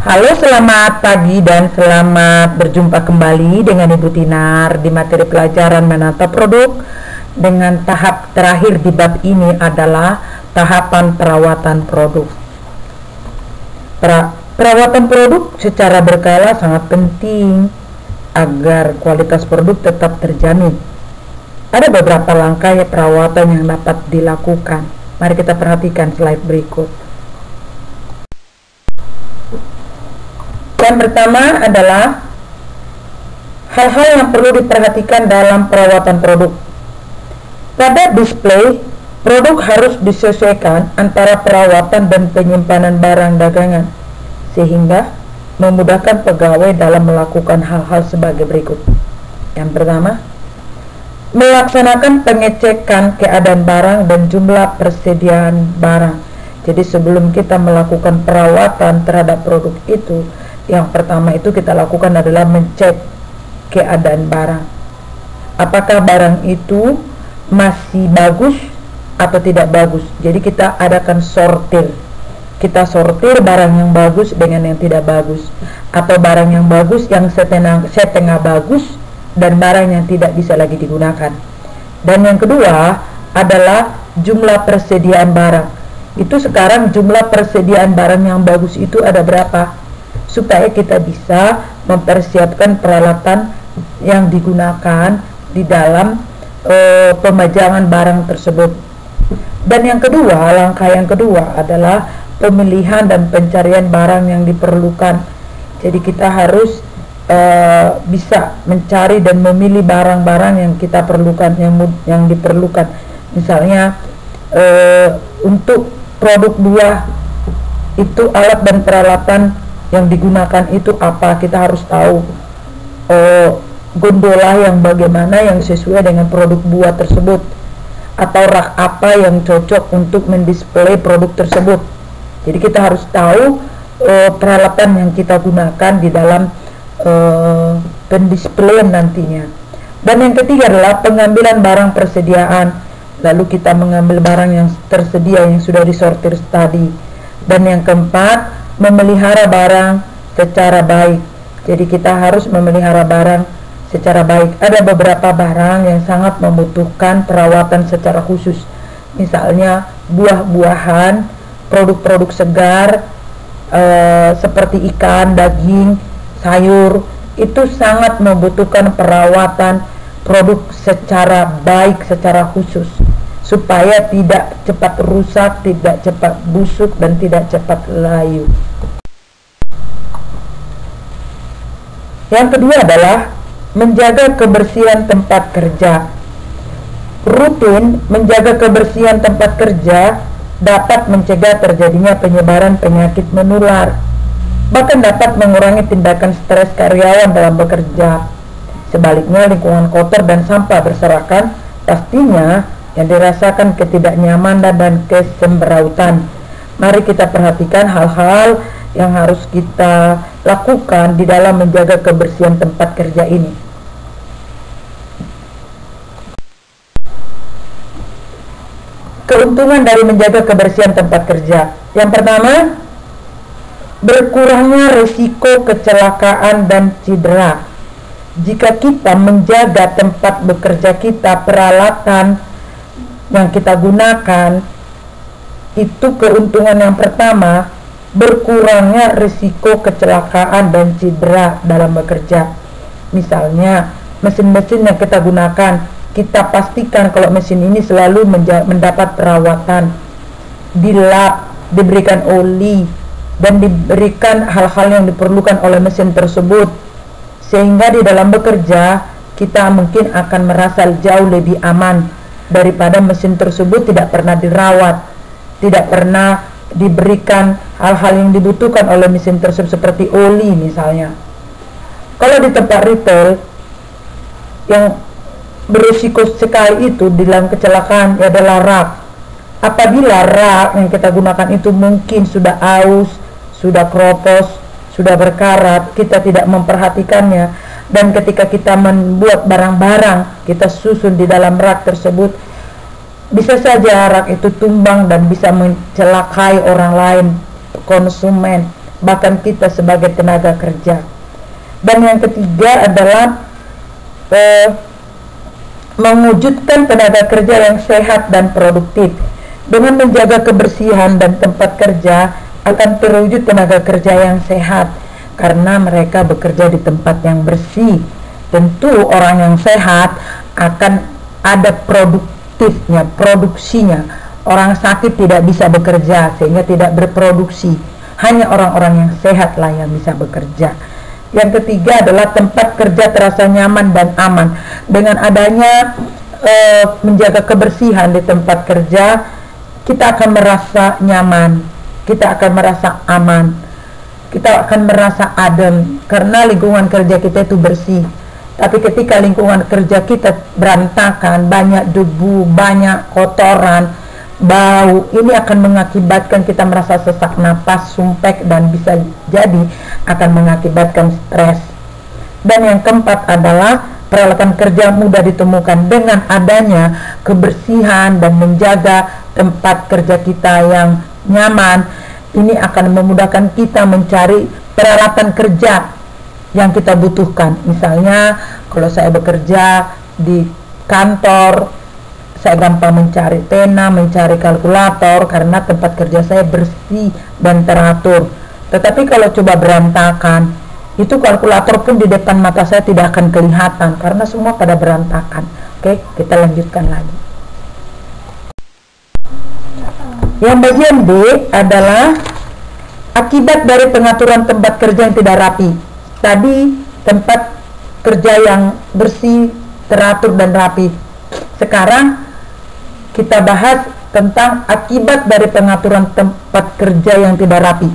Halo, selamat pagi dan selamat berjumpa kembali dengan Ibu Tinar di materi pelajaran menata produk. Dengan tahap terakhir di bab ini adalah tahapan perawatan produk. Perawatan produk secara berkala sangat penting agar kualitas produk tetap terjamin. Ada beberapa langkah perawatan yang dapat dilakukan. Mari kita perhatikan slide berikut. Yang pertama adalah hal-hal yang perlu diperhatikan dalam perawatan produk. Pada display, produk harus disesuaikan antara perawatan dan penyimpanan barang dagangan, sehingga memudahkan pegawai dalam melakukan hal-hal sebagai berikut. Yang pertama, melaksanakan pengecekan keadaan barang dan jumlah persediaan barang. Jadi sebelum kita melakukan perawatan terhadap produk itu, yang pertama itu kita lakukan adalah mencek keadaan barang. Apakah barang itu masih bagus atau tidak bagus. Jadi kita adakan sortir. Kita sortir barang yang bagus dengan yang tidak bagus, atau barang yang bagus yang setengah bagus, dan barang yang tidak bisa lagi digunakan. Dan yang kedua adalah jumlah persediaan barang. Itu sekarang jumlah persediaan barang yang bagus itu ada berapa, supaya kita bisa mempersiapkan peralatan yang digunakan di dalam pemajangan barang tersebut. Dan yang kedua, langkah yang kedua adalah pemilihan dan pencarian barang yang diperlukan. Jadi kita harus bisa mencari dan memilih barang-barang yang kita perlukan, yang diperlukan. Misalnya untuk produk buah itu alat dan peralatan yang digunakan itu apa, kita harus tahu gondola yang bagaimana yang sesuai dengan produk buah tersebut, atau rak apa yang cocok untuk mendisplay produk tersebut. Jadi kita harus tahu peralatan yang kita gunakan di dalam pendisplayan nantinya. Dan yang ketiga adalah pengambilan barang persediaan. Lalu kita mengambil barang yang tersedia yang sudah disortir tadi. Dan yang keempat, memelihara barang secara baik. Jadi kita harus memelihara barang secara baik. Ada beberapa barang yang sangat membutuhkan perawatan secara khusus. Misalnya buah-buahan, produk-produk segar seperti ikan, daging, sayur, itu sangat membutuhkan perawatan produk secara baik, secara khusus, supaya tidak cepat rusak, tidak cepat busuk, dan tidak cepat layu. Yang kedua adalah menjaga kebersihan tempat kerja. Rutin menjaga kebersihan tempat kerja dapat mencegah terjadinya penyebaran penyakit menular, bahkan dapat mengurangi tindakan stres karyawan dalam bekerja. Sebaliknya, lingkungan kotor dan sampah berserakan pastinya yang dirasakan ketidaknyamanan dan kesemberautan. Mari kita perhatikan hal-hal yang harus kita lakukan di dalam menjaga kebersihan tempat kerja ini. Keuntungan dari menjaga kebersihan tempat kerja. Yang pertama, berkurangnya risiko kecelakaan dan cedera. Jika kita menjaga tempat bekerja kita, peralatan yang kita gunakan, itu keuntungan yang pertama, berkurangnya risiko kecelakaan dan cedera dalam bekerja. Misalnya mesin-mesin yang kita gunakan, kita pastikan kalau mesin ini selalu mendapat perawatan, dilap, diberikan oli, dan diberikan hal-hal yang diperlukan oleh mesin tersebut, sehingga di dalam bekerja kita mungkin akan merasa jauh lebih aman daripada mesin tersebut tidak pernah dirawat, tidak pernah diberikan hal-hal yang dibutuhkan oleh mesin tersebut seperti oli misalnya. Kalau di tempat retail yang berisiko sekali itu di dalam kecelakaan adalah rak. Apabila rak yang kita gunakan itu mungkin sudah aus, sudah kropos, sudah berkarat, kita tidak memperhatikannya, dan ketika kita membuat barang-barang kita susun di dalam rak tersebut, bisa saja rak itu tumbang dan bisa mencelakai orang lain, konsumen, bahkan kita sebagai tenaga kerja. Dan yang ketiga adalah mewujudkan tenaga kerja yang sehat dan produktif. Dengan menjaga kebersihan dan tempat kerja akan terwujud tenaga kerja yang sehat karena mereka bekerja di tempat yang bersih. Tentu orang yang sehat akan ada produktifnya, produksinya. Orang sakit tidak bisa bekerja sehingga tidak berproduksi. Hanya orang-orang yang sehatlah yang bisa bekerja. Yang ketiga adalah tempat kerja terasa nyaman dan aman. Dengan adanya menjaga kebersihan di tempat kerja, kita akan merasa nyaman, kita akan merasa aman, kita akan merasa adem karena lingkungan kerja kita itu bersih. Tapi ketika lingkungan kerja kita berantakan, banyak debu, banyak kotoran, bau, ini akan mengakibatkan kita merasa sesak napas, sumpek, dan bisa jadi akan mengakibatkan stres. Dan yang keempat adalah peralatan kerja mudah ditemukan. Dengan adanya kebersihan dan menjaga tempat kerja kita yang nyaman, ini akan memudahkan kita mencari peralatan kerja yang kita butuhkan. Misalnya kalau saya bekerja di kantor, saya gampang mencari pena, mencari kalkulator karena tempat kerja saya bersih dan teratur. Tetapi kalau coba berantakan, itu kalkulator pun di depan mata saya tidak akan kelihatan karena semua pada berantakan. Oke, kita lanjutkan lagi. Yang bagian B adalah akibat dari pengaturan tempat kerja yang tidak rapi. Tadi tempat kerja yang bersih, teratur, dan rapi. Sekarang kita bahas tentang akibat dari pengaturan tempat kerja yang tidak rapi.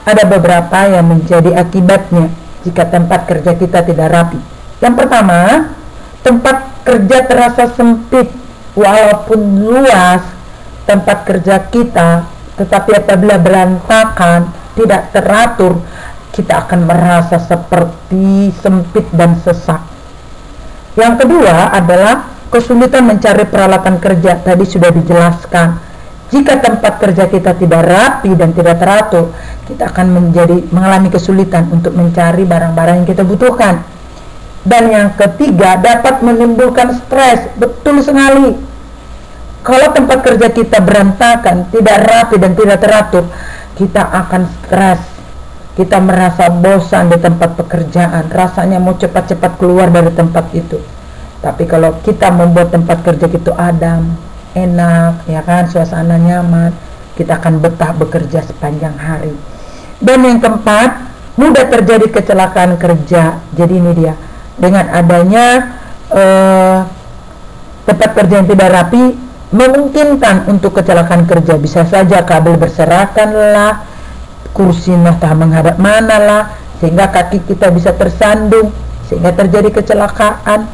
Ada beberapa yang menjadi akibatnya jika tempat kerja kita tidak rapi. Yang pertama, tempat kerja terasa sempit. Walaupun luas tempat kerja kita, tetapi apabila berantakan, tidak teratur, kita akan merasa seperti sempit dan sesak. Yang kedua adalah kesulitan mencari peralatan kerja. Tadi sudah dijelaskan. Jika tempat kerja kita tidak rapi dan tidak teratur, kita akan mengalami kesulitan untuk mencari barang-barang yang kita butuhkan. Dan yang ketiga, dapat menimbulkan stres. Betul sekali. Kalau tempat kerja kita berantakan, tidak rapi dan tidak teratur, kita akan stres. Kita merasa bosan di tempat pekerjaan, rasanya mau cepat-cepat keluar dari tempat itu. Tapi kalau kita membuat tempat kerja itu adem, enak, ya kan, suasana nyaman, kita akan betah bekerja sepanjang hari. Dan yang keempat, mudah terjadi kecelakaan kerja. Jadi ini dia, dengan adanya tempat kerja yang tidak rapi, memungkinkan untuk kecelakaan kerja. Bisa saja kabel berserakan lah, kursi entah menghadap mana lah, sehingga kaki kita bisa tersandung, sehingga terjadi kecelakaan.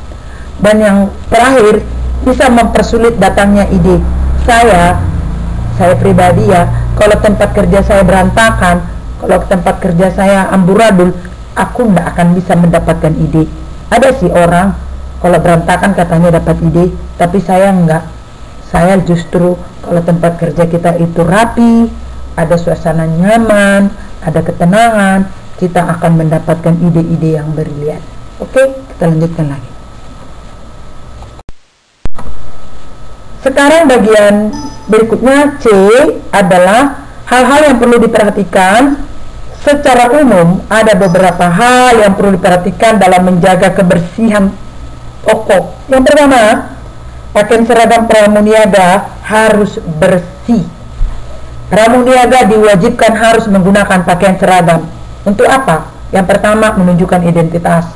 Dan yang terakhir, bisa mempersulit datangnya ide. Saya pribadi ya, kalau tempat kerja saya berantakan, kalau tempat kerja saya amburadul, aku tidak akan bisa mendapatkan ide. Ada sih orang kalau berantakan katanya dapat ide, tapi saya enggak. Saya justru kalau tempat kerja kita itu rapi, ada suasana nyaman, ada ketenangan, kita akan mendapatkan ide-ide yang brilian. Oke, kita lanjutkan lagi. Sekarang bagian berikutnya, C, adalah hal-hal yang perlu diperhatikan. Secara umum ada beberapa hal yang perlu diperhatikan dalam menjaga kebersihan toko. Yang pertama, pakaian seragam pramuniaga harus bersih. Pramuniaga diwajibkan harus menggunakan pakaian seragam. Untuk apa? Yang pertama, menunjukkan identitas.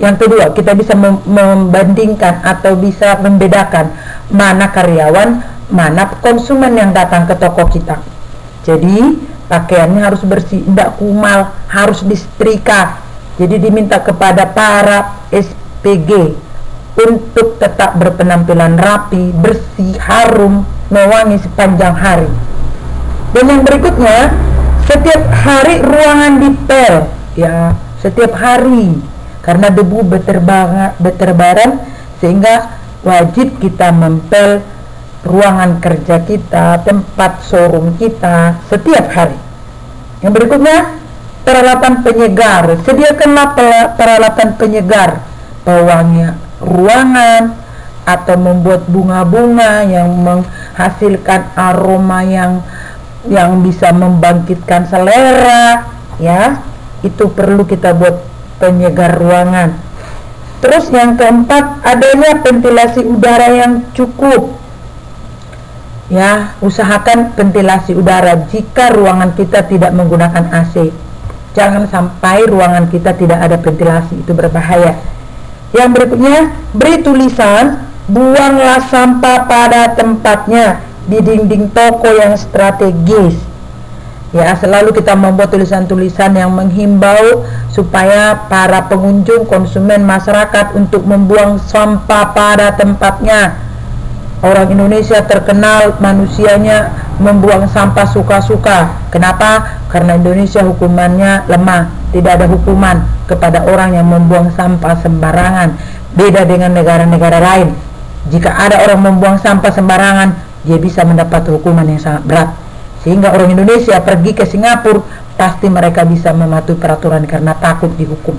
Yang kedua, kita bisa membandingkan atau bisa membedakan mana karyawan, mana konsumen yang datang ke toko kita. Jadi pakaiannya harus bersih, tidak kumal, harus disetrika. Jadi diminta kepada para SPG untuk tetap berpenampilan rapi, bersih, harum, mewangi sepanjang hari. Dan yang berikutnya, setiap hari ruangan dipel, ya, setiap hari, karena debu berterbaran, sehingga wajib kita mempel ruangan kerja kita, tempat showroom kita setiap hari. Yang berikutnya, peralatan penyegar. Sediakanlah peralatan penyegar, pewangi ruangan, atau membuat bunga-bunga yang menghasilkan aroma yang bisa membangkitkan selera, ya. Itu perlu kita buat penyegar ruangan. Terus yang keempat, adanya ventilasi udara yang cukup. Ya, usahakan ventilasi udara jika ruangan kita tidak menggunakan AC. Jangan sampai ruangan kita tidak ada ventilasi, itu berbahaya. Yang berikutnya, beri tulisan, buanglah sampah pada tempatnya di dinding toko yang strategis. Ya, selalu kita membuat tulisan-tulisan yang menghimbau supaya para pengunjung, konsumen, masyarakat untuk membuang sampah pada tempatnya. Orang Indonesia terkenal manusianya membuang sampah suka-suka. Kenapa? Karena Indonesia hukumannya lemah. Tidak ada hukuman kepada orang yang membuang sampah sembarangan. Beda dengan negara-negara lain. Jika ada orang membuang sampah sembarangan, dia bisa mendapat hukuman yang sangat berat. Sehingga orang Indonesia pergi ke Singapura, pasti mereka bisa mematuhi peraturan karena takut dihukum.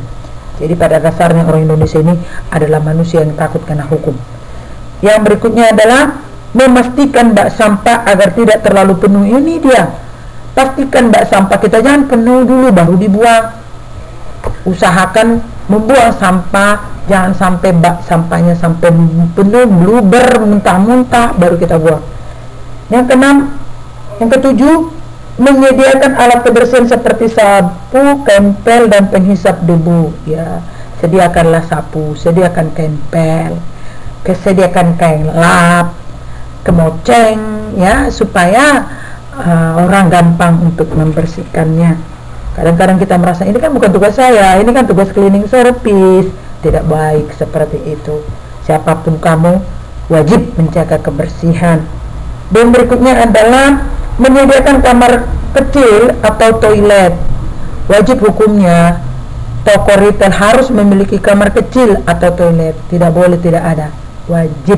Jadi pada dasarnya orang Indonesia ini adalah manusia yang takut kena hukum. Yang berikutnya adalah memastikan bak sampah agar tidak terlalu penuh. Ini dia, pastikan bak sampah kita jangan penuh dulu baru dibuang. Usahakan membuang sampah, jangan sampai bak sampahnya sampai penuh, meluber, muntah-muntah baru kita buang. Yang keenam, yang ketujuh, menyediakan alat kebersihan seperti sapu, kempel, dan penghisap debu. Ya, sediakanlah sapu, sediakan kempel, sediakan kain lap, kemoceng, ya, supaya orang gampang untuk membersihkannya. Kadang-kadang kita merasa ini kan bukan tugas saya, ini kan tugas cleaning service. Tidak baik seperti itu. Siapapun kamu wajib menjaga kebersihan. Dan berikutnya adalah menyediakan kamar kecil atau toilet. Wajib hukumnya toko retail harus memiliki kamar kecil atau toilet. Tidak boleh tidak ada, wajib,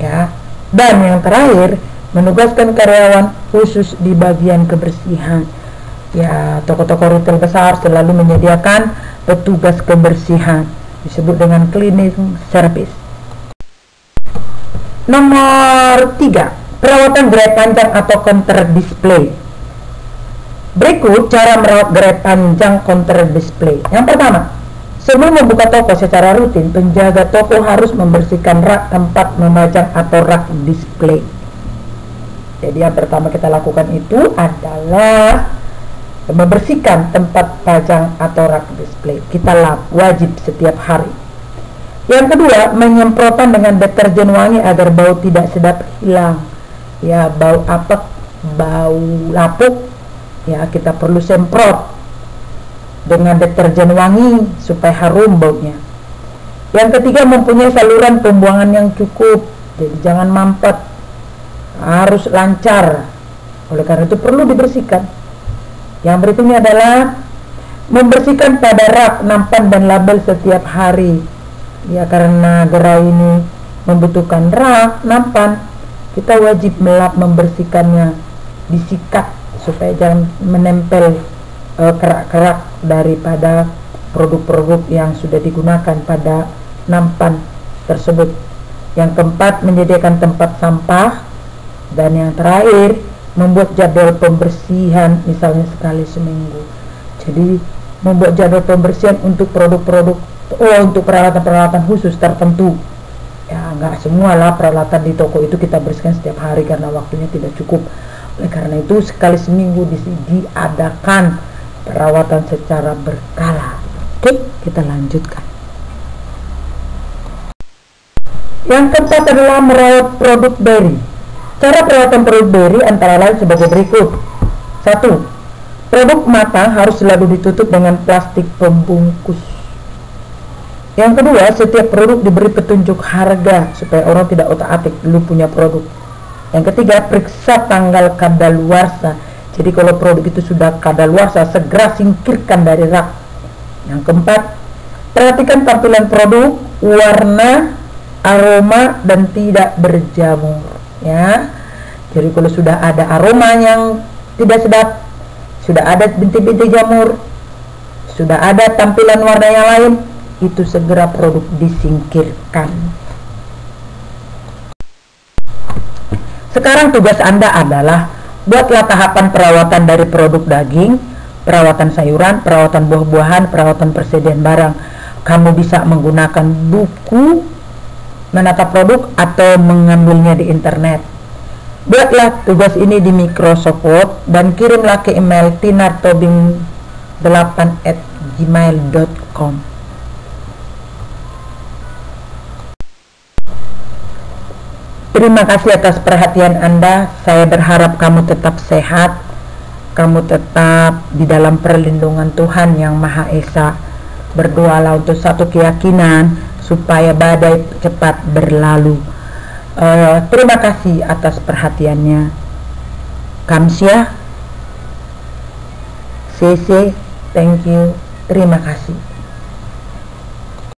ya. Dan yang terakhir, menugaskan karyawan khusus di bagian kebersihan. Ya, toko-toko retail besar selalu menyediakan petugas kebersihan, disebut dengan cleaning service. Nomor 3, perawatan gerai panjang atau counter display. Berikut cara merawat gerai panjang counter display. Yang pertama, sebelum membuka toko secara rutin, penjaga toko harus membersihkan rak tempat memajang atau rak display. Jadi yang pertama kita lakukan itu adalah membersihkan tempat pajang atau rak display. Kita lap, wajib setiap hari. Yang kedua, menyemprotan dengan deterjen wangi agar bau tidak sedap hilang. Ya, bau apek, bau lapuk, ya kita perlu semprot dengan deterjen wangi supaya harum baunya. Yang ketiga, mempunyai saluran pembuangan yang cukup. Jadi jangan mampet, harus lancar. Oleh karena itu perlu dibersihkan. Yang berikutnya adalah membersihkan pada rak, nampan, dan label setiap hari. Ya, karena gerai ini membutuhkan rak, nampan, kita wajib melap, membersihkannya, disikat supaya jangan menempel kerak-kerak daripada produk-produk yang sudah digunakan pada nampan tersebut. Yang keempat, menyediakan tempat sampah. Dan yang terakhir, membuat jadwal pembersihan, misalnya sekali seminggu. Jadi membuat jadwal pembersihan untuk produk-produk, untuk peralatan-peralatan khusus tertentu. Ya, nggak semua lah peralatan di toko itu kita bersihkan setiap hari karena waktunya tidak cukup. Oleh karena itu sekali seminggu diadakan perawatan secara berkala. Oke, kita lanjutkan. Yang keempat adalah merawat produk dairy. Cara perawatan produk dairy antara lain sebagai berikut. 1. Produk matang harus selalu ditutup dengan plastik pembungkus. Yang kedua, setiap produk diberi petunjuk harga supaya orang tidak otak-atik dulu punya produk. Yang ketiga, periksa tanggal kadaluarsa. Jadi kalau produk itu sudah kadaluarsa, segera singkirkan dari rak. Yang keempat, perhatikan tampilan produk, warna, aroma, dan tidak berjamur. Ya, jadi kalau sudah ada aroma yang tidak sedap, sudah ada bintik-bintik jamur, sudah ada tampilan warna yang lain, itu segera produk disingkirkan. Sekarang tugas Anda adalah buatlah tahapan perawatan dari produk daging, perawatan sayuran, perawatan buah-buahan, perawatan persediaan barang. Kamu bisa menggunakan buku menata produk atau mengambilnya di internet. Buatlah tugas ini di Microsoft Word dan kirimlah ke email tinartobing8@gmail.com. Terima kasih atas perhatian Anda. Saya berharap kamu tetap sehat, kamu tetap di dalam perlindungan Tuhan Yang Maha Esa. Berdoalah untuk satu keyakinan supaya badai cepat berlalu. Terima kasih atas perhatiannya. Kamsia, CC, thank you, terima kasih.